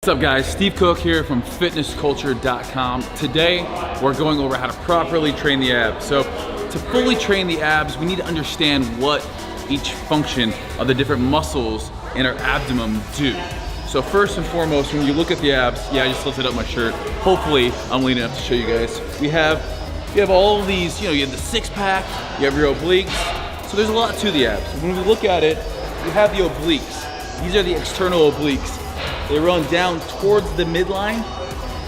What's up guys, Steve Cook here from fitnessculture.com. Today we're going over how to properly train the abs. So to fully train the abs, we need to understand what each function of the different muscles in our abdomen do. So first and foremost, when you look at the abs, yeah, I just lifted up my shirt. Hopefully I'm lean enough to show you guys. You have all of these, you have the six pack, you have your obliques. So there's a lot to the abs. When we look at it, you have the obliques. These are the external obliques. They run down towards the midline.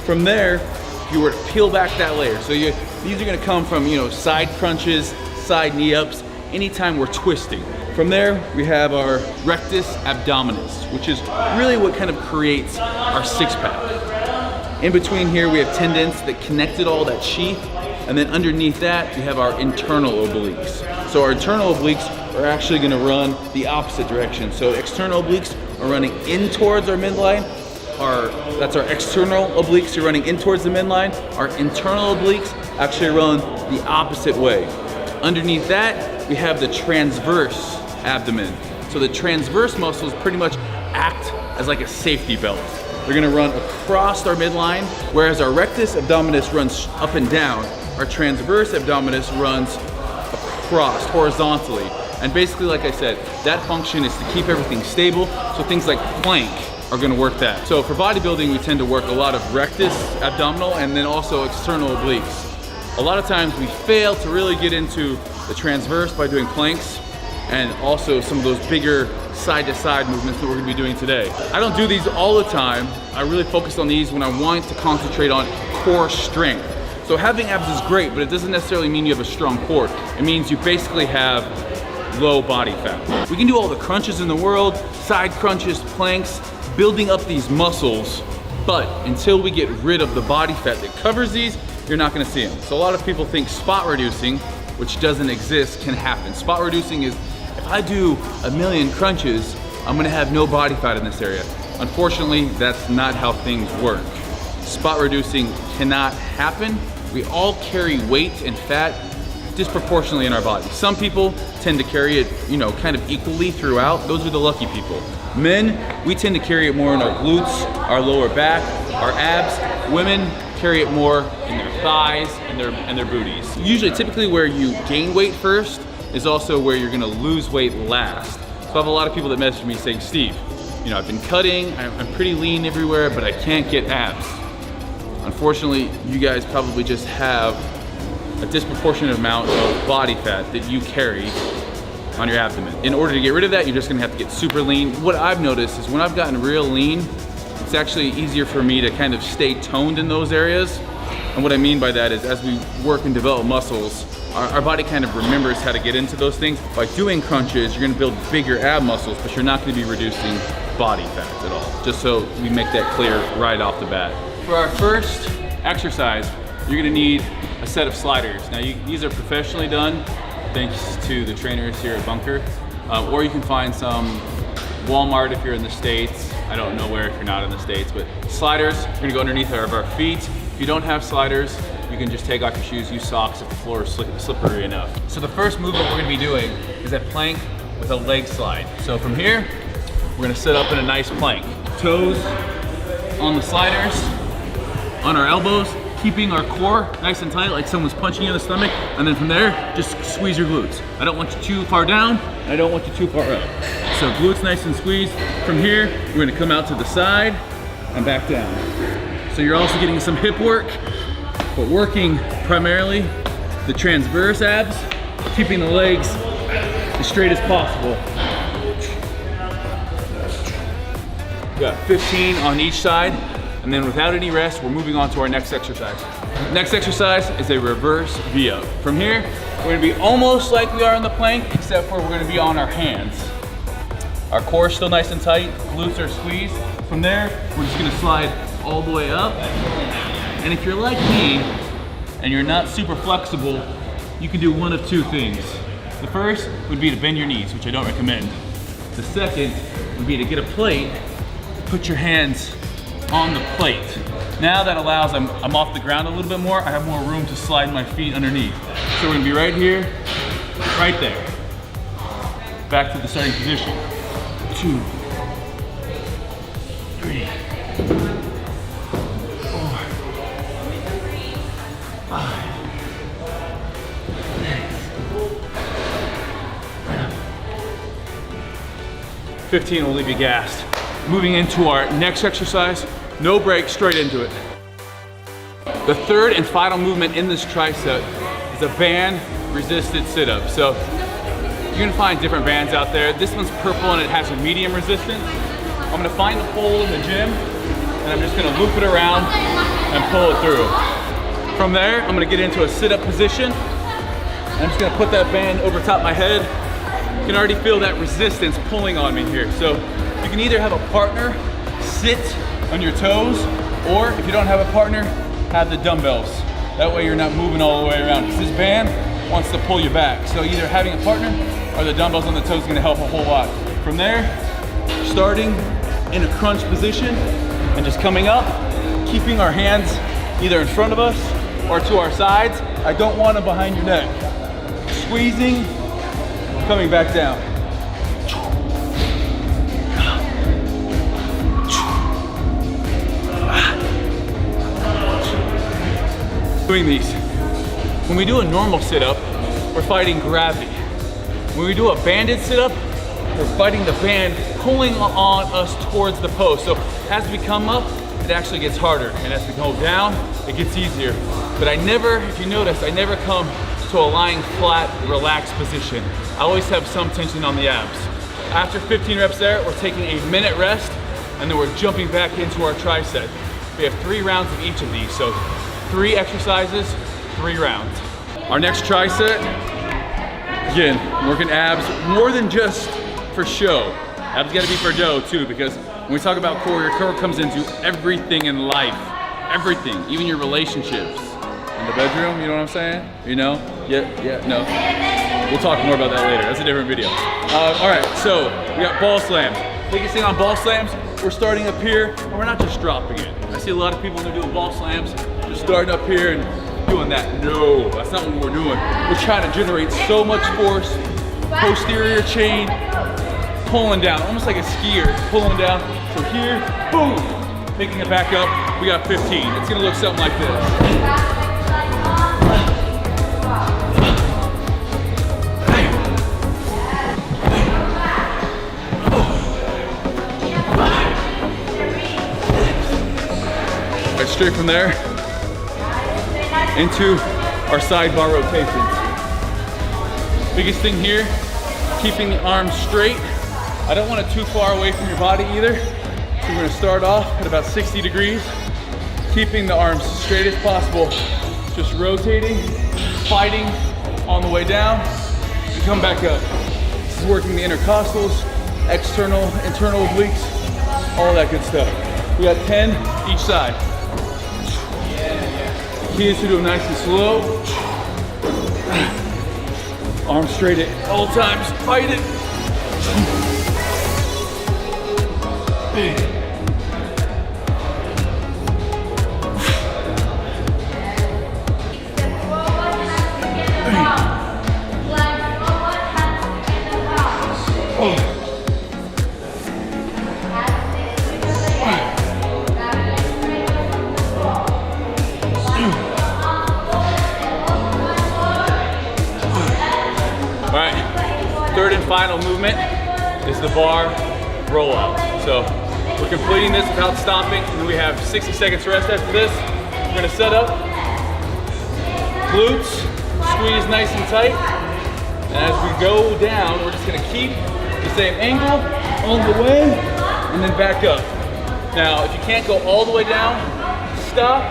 From there, if you were to peel back that layer, so these are gonna come from side crunches, side knee ups, anytime we're twisting. From there, we have our rectus abdominis, which is really what kind of creates our six pack. In between here, we have tendons that connected all that sheath, and then underneath that, we have our internal obliques. So our internal obliques are actually gonna run the opposite direction. So external obliques are running in towards our midline. That's our external obliques are running in towards the midline. Our internal obliques actually run the opposite way. Underneath that, we have the transverse abdomen. So the transverse muscles pretty much act as like a safety belt. They're gonna run across our midline, whereas our rectus abdominis runs up and down. Our transverse abdominis runs across horizontally. And basically, like I said, that function is to keep everything stable. So things like plank are gonna work that. So for bodybuilding, we tend to work a lot of rectus abdominal and then also external obliques. A lot of times we fail to really get into the transverse by doing planks and also some of those bigger side to side movements that we're gonna be doing today. I don't do these all the time. I really focus on these when I want to concentrate on core strength. So having abs is great, but it doesn't necessarily mean you have a strong core. It means you basically have low body fat. We can do all the crunches in the world, side crunches, planks, building up these muscles, but until we get rid of the body fat that covers these, you're not gonna see them. So a lot of people think spot reducing, which doesn't exist, can happen. Spot reducing is, if I do 1,000,000 crunches, I'm gonna have no body fat in this area. Unfortunately, that's not how things work. Spot reducing cannot happen. We all carry weight and fat disproportionately in our body. Some people tend to carry it, kind of equally throughout. Those are the lucky people. Men, we tend to carry it more in our glutes, our lower back, our abs. Women carry it more in their thighs and their booties. Usually, typically where you gain weight first is also where you're gonna lose weight last. So I have a lot of people that message me saying, Steve, I've been cutting, I'm pretty lean everywhere, but I can't get abs. Unfortunately, you guys probably just have a disproportionate amount of body fat that you carry on your abdomen. In order to get rid of that, you're just gonna have to get super lean. What I've noticed is when I've gotten real lean, it's actually easier for me to kind of stay toned in those areas. And what I mean by that is as we work and develop muscles, our body kind of remembers how to get into those things. By doing crunches, you're gonna build bigger ab muscles, but you're not gonna be reducing body fat at all. Just so we make that clear right off the bat. For our first exercise, you're gonna need a set of sliders. Now these are professionally done, thanks to the trainers here at Bunker. Or you can find some Walmart if you're in the States. I don't know where if you're not in the States, but sliders are gonna go underneath our feet. If you don't have sliders, you can just take off your shoes, use socks if the floor is slippery enough. So the first movement we're gonna be doing is a plank with a leg slide. So from here, we're gonna sit up in a nice plank. Toes on the sliders, on our elbows, keeping our core nice and tight like someone's punching you in the stomach, and then from there, just squeeze your glutes. I don't want you too far down, and I don't want you too far up. So glutes nice and squeezed. From here, we're gonna come out to the side and back down. So you're also getting some hip work, but working primarily the transverse abs, keeping the legs as straight as possible. We got 15 on each side. And then without any rest, we're moving on to our next exercise. Next exercise is a reverse V-up. From here, we're gonna be almost like we are on the plank, except for we're gonna be on our hands. Our core is still nice and tight, glutes are squeezed. From there, we're just gonna slide all the way up. And if you're like me, and you're not super flexible, you can do one of two things. The first would be to bend your knees, which I don't recommend. The second would be to get a plate, put your hands on the plate. Now that allows, I'm off the ground a little bit more, I have more room to slide my feet underneath. So we're gonna be right here, right there. Back to the starting position. 2, 3, 15 will leave you gassed. Moving into our next exercise, no break, straight into it. The third and final movement in this tricep is a band resisted sit-up. So you're gonna find different bands out there. This one's purple and it has a medium resistance. I'm gonna find the pole in the gym and I'm just gonna loop it around and pull it through. From there, I'm gonna get into a sit-up position. I'm just gonna put that band over top of my head. You can already feel that resistance pulling on me here. So you can either have a partner sit on your toes, or if you don't have a partner, have the dumbbells. That way you're not moving all the way around. Because this band wants to pull you back. So either having a partner or the dumbbells on the toes is gonna help a whole lot. From there, starting in a crunch position and just coming up, keeping our hands either in front of us or to our sides. I don't want them behind your neck. Squeezing, coming back down. Doing these. When we do a normal sit-up, we're fighting gravity. When we do a banded sit-up, we're fighting the band pulling on us towards the post. So as we come up, it actually gets harder. And as we go down, it gets easier. But I never, if you notice, I never come to a lying flat, relaxed position. I always have some tension on the abs. After 15 reps there, we're taking a minute rest, and then we're jumping back into our tricep. We have 3 rounds of each of these. So 3 exercises, 3 rounds. Our next tricep, again, working abs more than just for show. Abs gotta be for dough too, because when we talk about core, your core comes into everything in life. Everything, even your relationships. In the bedroom, you know what I'm saying? You know? Yeah, no. We'll talk more about that later. That's a different video. All right, so we got ball slams. Biggest thing on ball slams, we're starting up here, and we're not just dropping it. I see a lot of people when they're doing ball slams, just starting up here and doing that. No, that's not what we're doing. We're trying to generate so much force, posterior chain, pulling down, almost like a skier, pulling down. So here, boom, picking it back up. We got 15. It's gonna look something like this. Right, straight from there into our sidebar rotations. Biggest thing here, keeping the arms straight. I don't want it too far away from your body either. So we're gonna start off at about 60 degrees, keeping the arms straight as possible, just rotating, fighting on the way down, and come back up. This is working the intercostals, external, internal obliques, all that good stuff. We got 10 each side. Key is to do them nice and slow. Arms straight at all times, fight it. All right, third and final movement is the bar rollout. So we're completing this without stopping, and then we have 60 seconds rest after this. We're gonna set up, glutes, squeeze nice and tight. And as we go down, we're just gonna keep the same angle all the way, and then back up. Now, if you can't go all the way down, stop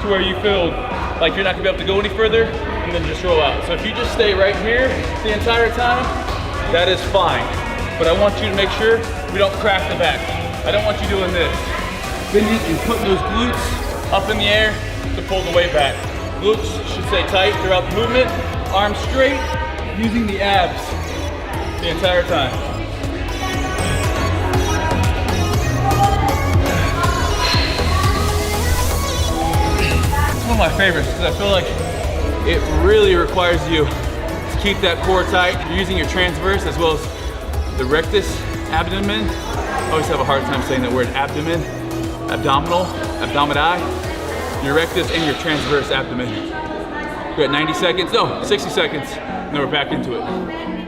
to where you feel like you're not gonna be able to go any further, and then just roll out. So if you just stay right here the entire time, that is fine. But I want you to make sure we don't crack the back. I don't want you doing this. Bending and putting those glutes up in the air to pull the weight back. Glutes should stay tight throughout the movement. Arms straight, using the abs the entire time. It's one of my favorites because I feel like it really requires you to keep that core tight. You're using your transverse as well as the rectus abdomen. I always have a hard time saying that word, abdomen, abdominal, abdomini, your rectus and your transverse abdomen. We're at 90 seconds, no, 60 seconds, and then we're back into it.